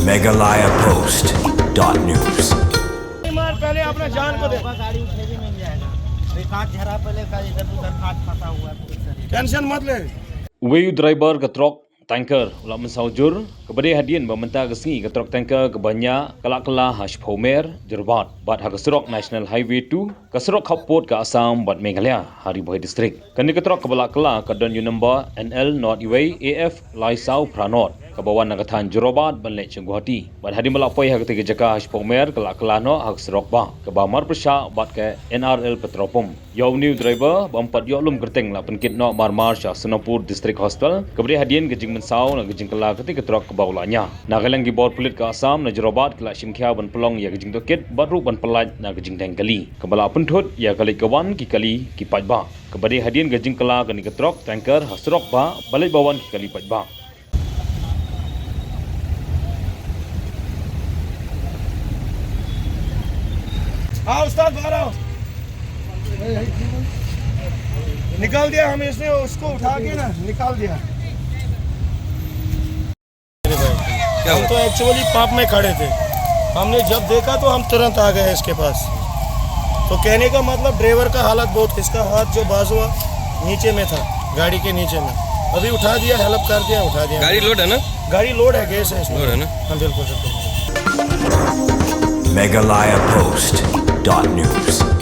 Meghalaya Post.news। पहले अपना जान को दे, गाड़ी उठेगी नहीं जाएगा। कांच झरा पहले का इधर उधर कांच फंसा हुआ है। टेंशन मत ले। Wayu driver ketrok tanker ulah mensaujur kepada hadian meminta kesini ketrok tanker kebanyak kelak-kelak hash Pomer Jerbat bat Hagasrok National Highway 2 Kasrok Khapot ke Assam bat Meghalaya Hari Boy District. Kini ketrok kelak-kelak ke don number NL Not Way AF Laisau Pranot ke bawah Nagatan Jerobat Banlek Guwahati. Bat hadi melapai hak ketiga jaka hash Pomer kelak-kelak no Hagasrok ba ke Bamar Persya bat ke NRL Petropom. Yau new driver bampat yoklum kerteng la penkit no Marmar Shah Senapur District Hospital kepada hadian gejing mensau na gejing kelak ketika ketrok ke bawlanya. Na galang gibor pelit ke Assam na Jerobat kelak Simkhia ban pelong ya gejing tokit baru ban pelat na gejing tengkali. Kebala pentut ya kali kawan ki kali ki pajba. Kepada hadian gejing kelak ni ketrok tanker hasrok ba balik bawan ki kali pajba. हाँ उस्ताद बाहर आओ। निकाल दिया हमें इसने, उसको उठा के ना निकाल दिया। हम तो एक्चुअली पंप में खड़े थे, हमने जब देखा तो हम तुरंत आ गए इसके पास। तो कहने का मतलब ड्राइवर का हालत बहुत, इसका हाथ जो बाजू नीचे में था गाड़ी के नीचे में, अभी उठा दिया, हेल्प कर दिया, उठा दिया। गाड़ी लोड है ना? गाड़ी लोड है, गैस है इसमें। लोड है ना? हाँ बिल्कुल। Meghalaya Post.news।